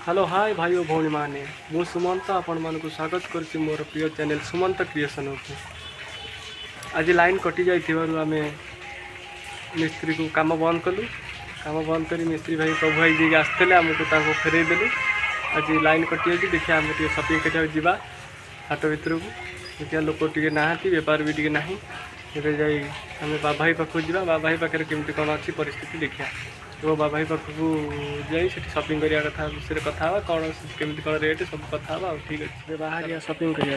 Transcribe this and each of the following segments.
Hello hi भाई और भौणी मैंने मु सुमंत आपण मानक स्वागत करुच्ची मोर प्रिय चैनल सुमंत क्रिएशन को। आज लाइन कटि जाइथिबारु आमे मिस्त्री को काम बंद कलु। काम बंद करी मिस्त्री भाई प्रभु भाई जी आसते आमको फेरई देलु। आज लाइन कटि जाइए देखिए आम टे शॉपिंग करिया जावा हाट भितर को। देखिए लोक टे ना बेपार भी टे ना एवं जा बाबा भाई पाखक जा बाबा भाई पाखे केमती कौन अच्छी परिस्थिति देखिए तो बाबा भाई पाखक जाई शॉपिंग करिया कथा विषय कथा कौन केमती कौन रेट सब कथा ठीक अच्छे बाहर शॉपिंग करिया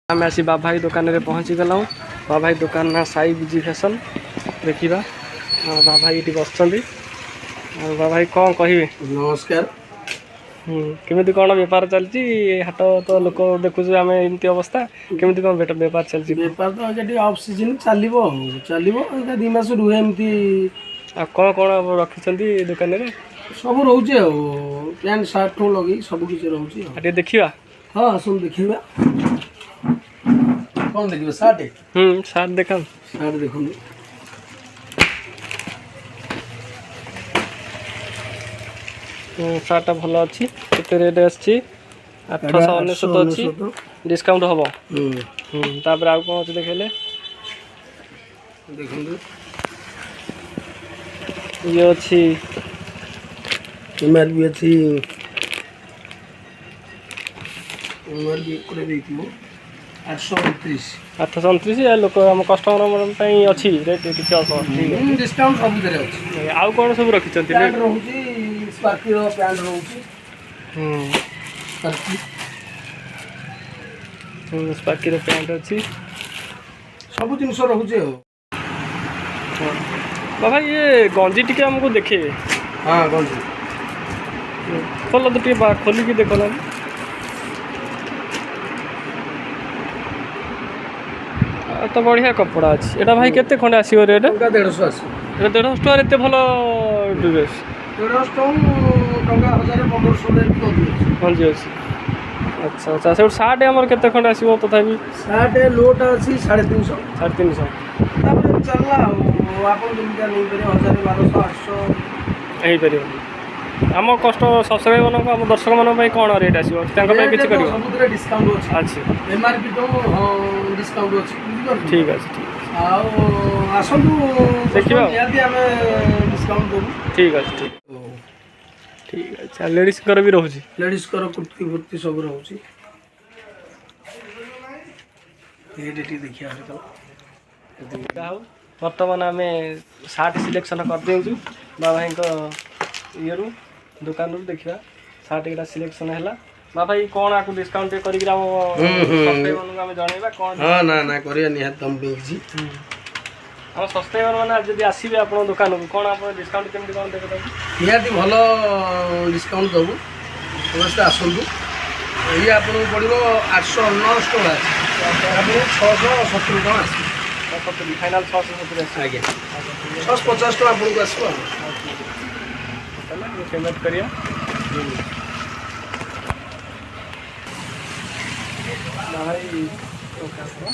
आम आसी बाबा भाई दुकान रे पहुँची गलु। बाबा भाई दुकान ना साई बिजी फैशन देखा बाबा भाई ये बस बाबा भाई कौन कहे नमस्कार। केमी कौन बेपार चलती हाट तो लोक देखुच आम एमती अवस्था केमी कौन बेपार चलती बेपार तो ऑफ सीजन चलो चलो 2 मास रुहे एमती। कौन कौन रखी दुकान रे सब रोचे पैंट सार्ट ठू लगे सब किसी रोचे देखा। हाँ आसन देखा कौन देखिए सार्ट सार्ट देखा सार्ट देखो सार्ट भल अच्छी केते रेट आछि 899 अच्छी डिस्काउंट हम तापर आउ कौन अच्छे देखेले देखो ये अच्छी एमआरपी अच्छी एमआरपी करे देखियो 829 लोक आम कस्टमर अच्छी रेट किसी ठीक डिस्काउंट सब तरह अच्छी आउ कौन सब रखी पैंट रोची स्पार्की रो पैंट रोची स्पार्की रो पैंट अच्छी सब जिन रोचे बाबा ये गंजी टिके हमको देखे। हाँ गंजी खोल तो टे खोलिकी देख ना तो बढ़िया कपड़ा अच्छी एटा भाई केते खंडे आसीबो रेट 150 आसी एटा 150 टका एते भलो ड्रेस 150 टका 1500 रे गंजी अच्छी। अच्छा अच्छा से सार्ट हमर केते खंडे आसीबो तथापि सार्ट लोट अछि 350 350 तापर चलला आपन जिनका नहीं करे 1000 1200 800 एही परियो आम कष्ट सब्सक्राइब मान आम दर्शक मान कौन रेट आसो किसी कर सबुतरे डिस्काउंट अच्छी एमआरपी तो डिस्काउंट अछि ठीक अच्छे आसतु देखिए डिस्काउंट देबु ठीक अच्छे ठीक ठीक अच्छा लेडीज भी रोचे लेडीज कुर्ती फुर्ती सब रोचे देखिए बर्तमान आम सार्ट सिलेक्शन कर देचु बाबा भाई ये दुकान रू देखा सार्ट यहाँ सिलेक्शन है बाबा भाई कौन आपको डिस्काउंट कर जनइबा कौन। हाँ ना ना करिया निहात कम बेची हम सब्सक्राइबर मैंने जब आसबे आप दुकान को कौन आप डिस्काउंट केमती कौन देते निहाती भल डिस्काउंट दबु समस्ते आसतु ये आपको पड़ो 899 टका आपको 670 टका आस फाइनाल 670 आज्ञा 650 टका आपको आसो पेमेंट करिया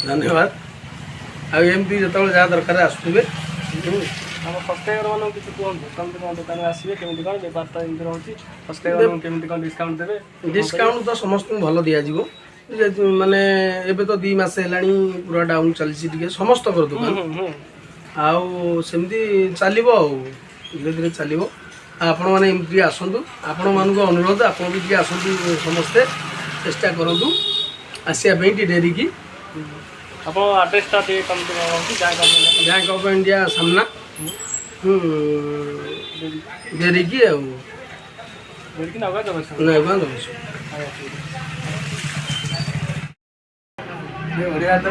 धन्यवाद आमती जो जहाँ दरकार आसुवे हम सब्सक्राइबर मानक किसी कहूँ कमी कौन दुकान आसवे केमती कौन बेपार तो एमती रोचे सब्सक्राइबर केमती कौन डिस्काउंट देवे डिस्काउंट तो समस्त भल दिज्व माने एबे तो 2 मास हेलानी पूरा डाउन चलती समस्त दुकान आउ सेमती चलो धीरे धीरे चलो आपण मैंने एमती आसतु आपण मान अनुरोध आप आसतु समस्ते चेष्टा करूँ आसापी डेरी की आप आड्रेसटा बैंक ऑफ इंडिया सामना डेरी की बढ़िया तो